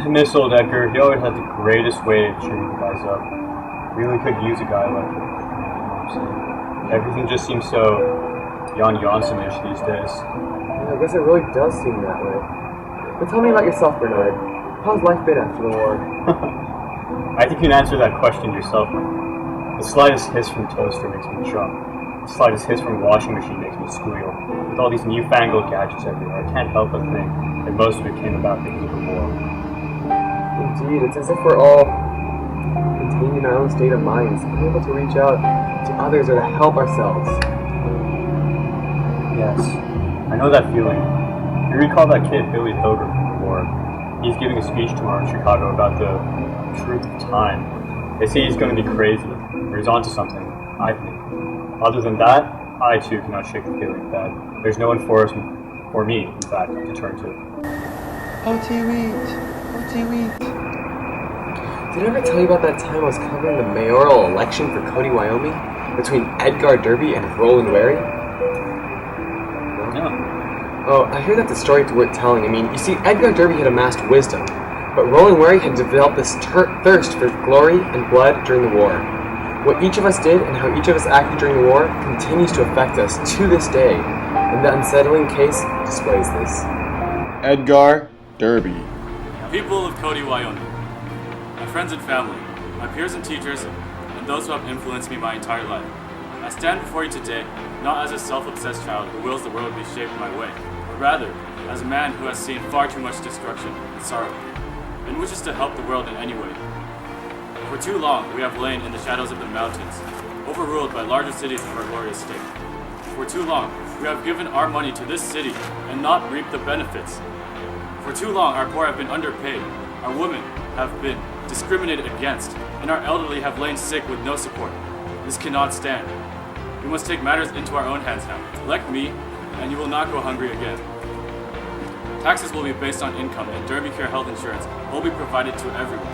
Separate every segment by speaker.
Speaker 1: I miss old Edgar. He always had the greatest way of cheering you guys up. Really could use a guy like him. You know what I'm saying? Everything just seems so Jan Janssen-ish these days.
Speaker 2: Yeah, I guess it really does seem that way. But tell me about yourself, Bernard. How's life been after the war?
Speaker 1: I think you can answer that question yourself. The slightest hiss from toaster makes me jump. The slightest hiss from washing machine makes me squeal. With all these newfangled gadgets everywhere, I can't help but think that most of it came about because of the war.
Speaker 2: Indeed, it's as if we're all contained in our own state of minds, unable to reach out to others or to help ourselves.
Speaker 1: Yes, I know that feeling. You recall that kid, Billy Pilgrim, from the war. He's giving a speech tomorrow in Chicago about the truth of time. They say he's going to be crazy, or he's onto something, I think. Other than that, I too cannot shake the feeling that there's no one for me, in fact, to turn to.
Speaker 3: OT-Wheat.
Speaker 2: Did I ever tell you about that time I was covering the mayoral election for Cody, Wyoming? Between Edgar Derby and Roland Wary?
Speaker 1: No.
Speaker 2: Oh, I hear that's a story worth telling. I mean, you see, Edgar Derby had amassed wisdom, but Roland Wary had developed this thirst for glory and blood during the war. What each of us did and how each of us acted during the war continues to affect us to this day, and the unsettling case displays this.
Speaker 4: Edgar Derby.
Speaker 5: People of Cody, Wyoming, my friends and family, my peers and teachers, and those who have influenced me my entire life. I stand before you today not as a self-obsessed child who wills the world be shaped my way, but rather as a man who has seen far too much destruction and sorrow, and wishes to help the world in any way. For too long, we have lain in the shadows of the mountains, overruled by larger cities of our glorious state. For too long, we have given our money to this city and not reaped the benefits. For too long, our poor have been underpaid, our women have been discriminated against, and our elderly have lain sick with no support. This cannot stand. We must take matters into our own hands now. Elect me, and you will not go hungry again. Taxes will be based on income, and Derby Care health insurance will be provided to everyone.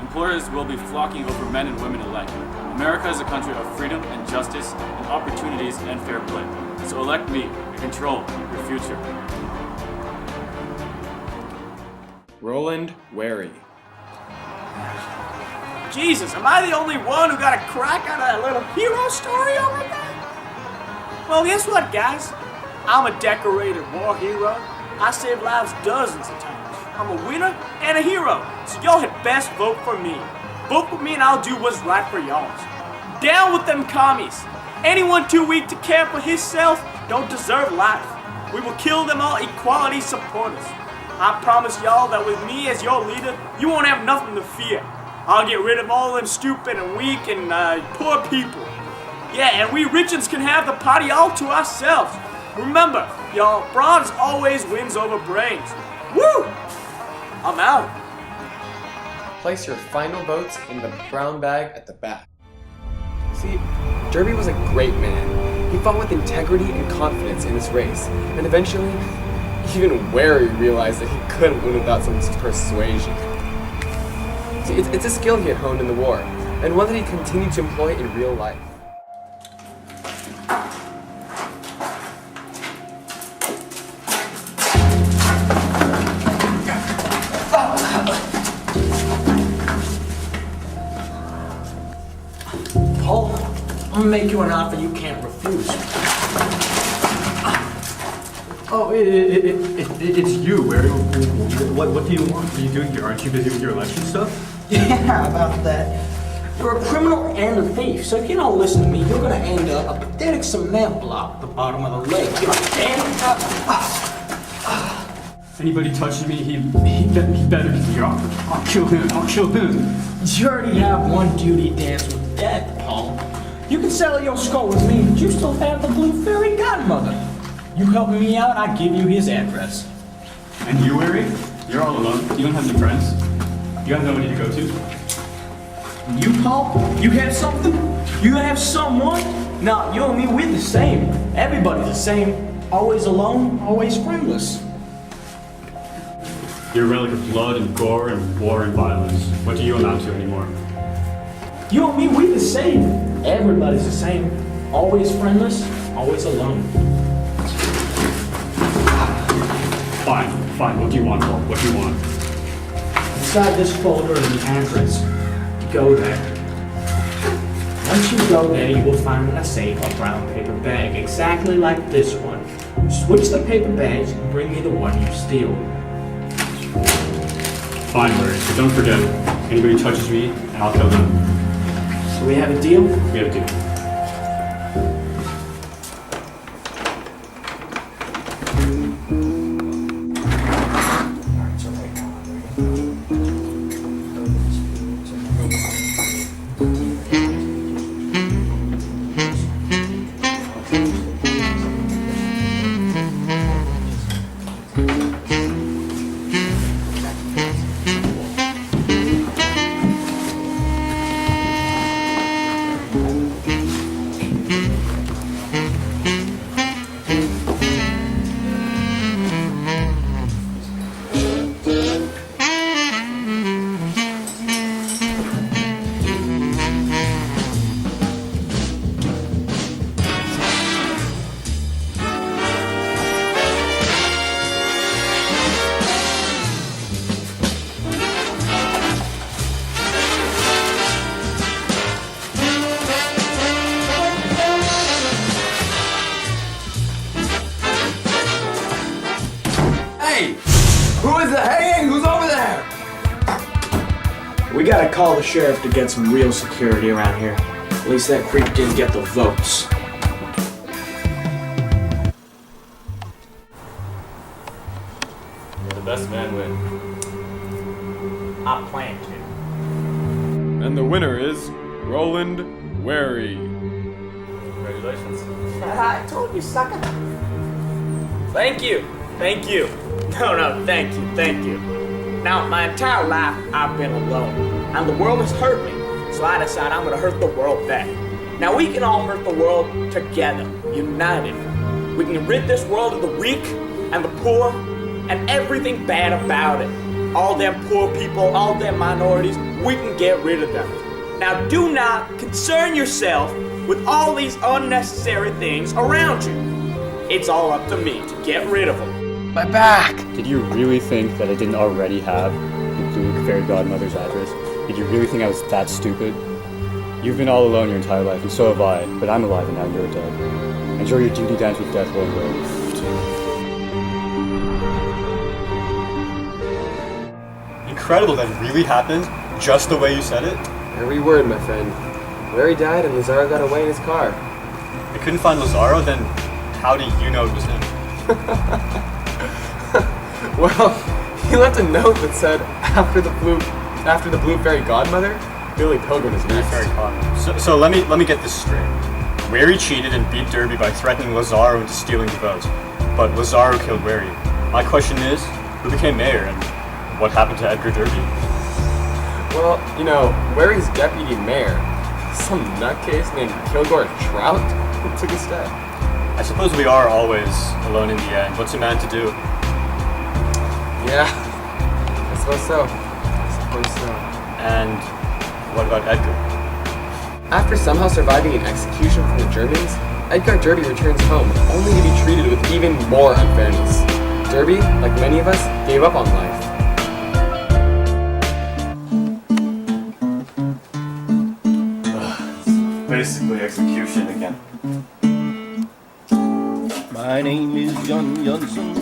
Speaker 5: Employers will be flocking over men and women alike. America is a country of freedom and justice and opportunities and fair play. So elect me to control your future.
Speaker 4: Roland Wary.
Speaker 6: Jesus, am I the only one who got a crack out of that little hero story over there? Well, guess what, guys? I'm a decorated war hero. I saved lives dozens of times. I'm a winner and a hero, so y'all had best vote for me. Vote for me and I'll do what's right for y'all. Down with them commies. Anyone too weak to care for himself don't deserve life. We will kill them all equality supporters. I promise y'all that with me as your leader, you won't have nothing to fear. I'll get rid of all them stupid and weak and poor people. Yeah, and we richins can have the party all to ourselves. Remember, y'all, bronze always wins over brains. Woo! I'm out.
Speaker 2: Place your final votes in the brown bag at the back. See, Derby was a great man. He fought with integrity and confidence in this race, and eventually, even Wary realized that he couldn't win without some persuasion. See, it's a skill he had honed in the war, and one that he continued to employ in real life.
Speaker 7: Paul, I'm gonna make you an offer you can't refuse.
Speaker 8: Oh, it's you, Wary. What do you want? What are you doing here? Aren't you busy with your election stuff?
Speaker 7: Yeah, about that. You're a criminal and a thief, so if you don't listen to me, you're gonna end up a pathetic cement block at the bottom of the lake. You
Speaker 8: Anybody touches me, he better be off. I'll kill him.
Speaker 7: You already have one duty dance with death, Paul. You can settle your score with me, but you still have the blue fairy godmother. You helping me out, I give you his address.
Speaker 8: And you, Wary? You're all alone. You don't have any friends. You have nobody to go to.
Speaker 7: You, Paul? You have something? You have someone? No, you and me, we're the same. Everybody's the same. Always alone, always friendless.
Speaker 8: You're a relic of blood and gore and war and violence. What do you amount to anymore?
Speaker 7: You and me, we the same. Everybody's the same. Always friendless, always alone.
Speaker 8: Fine. What do you want, Paul? What do you want?
Speaker 7: inside this folder is an address. Go there. Once you go there, you will find a safe or brown paper bag, exactly like this one. Switch the paper bags and bring me the one you steal.
Speaker 1: Fine, Larry, but don't forget, anybody touches me, and I'll kill them.
Speaker 7: So we have a deal?
Speaker 1: We have a deal.
Speaker 7: We gotta call the sheriff to get some real security around here. At least that creep didn't get the votes.
Speaker 5: The best man win.
Speaker 6: I plan to.
Speaker 4: And the winner is Roland Wary.
Speaker 5: Congratulations.
Speaker 6: I told you, sucker. Thank you. Thank you. No, thank you. Now, my entire life, I've been alone. And the world has hurt me. So I decided I'm gonna hurt the world back. Now, we can all hurt the world together, united. We can rid this world of the weak and the poor and everything bad about it. All them poor people, all them minorities, we can get rid of them. Now, do not concern yourself with all these unnecessary things around you. It's all up to me to get rid of them.
Speaker 2: My back!
Speaker 1: Did you really think that I didn't already have the blue fairy godmother's address? Did you really think I was that stupid? You've been all alone your entire life, and so have I, but I'm alive and now you're dead. Enjoy your duty dance with death while you're Incredible, that really happened? Just the way you said it?
Speaker 2: Every word, my friend. Larry died and Lazaro got away in his car.
Speaker 1: I couldn't find Lazaro, then how do you know it was him?
Speaker 2: Well, he left a note that said, after the blue fairy godmother, Billy Pilgrim is next.
Speaker 1: So let me get this straight. Wary cheated and beat Derby by threatening Lazaro into stealing the vote, but Lazaro killed Wary. My question is, who became mayor and what happened to Edgar Derby?
Speaker 2: Well, you know, Wary's deputy mayor, some nutcase named Kilgore Trout, took his step.
Speaker 1: I suppose we are always alone in the end. What's a man to do?
Speaker 2: Yeah, I suppose so.
Speaker 1: And what about Edgar?
Speaker 2: After somehow surviving an execution from the Germans, Edgar Derby returns home, only to be treated with even more unfairness. Derby, like many of us, gave up on life.
Speaker 5: Basically execution again.
Speaker 3: My name is Jan Jansen,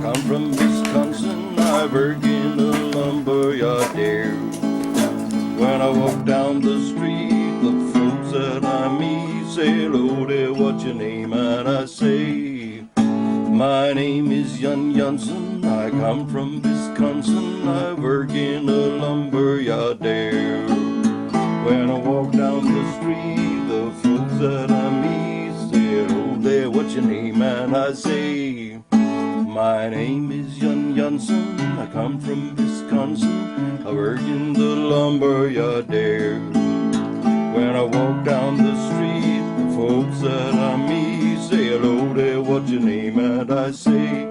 Speaker 3: come from Wisconsin, I work in a lumberyard there. When I walk down the street, the folks that I meet say, hello there, what's your name? And I say, my name is Jan Jansen, I come from Wisconsin, I work in a lumberyard there. When I walk down the street, the folks that I meet say, hello there, what's your name? And I say, my name is Jan Jansen, I come from Wisconsin, I work in the lumberyard there. When I walk down the street, the folks that I meet say, hello there, what's your name? And I say,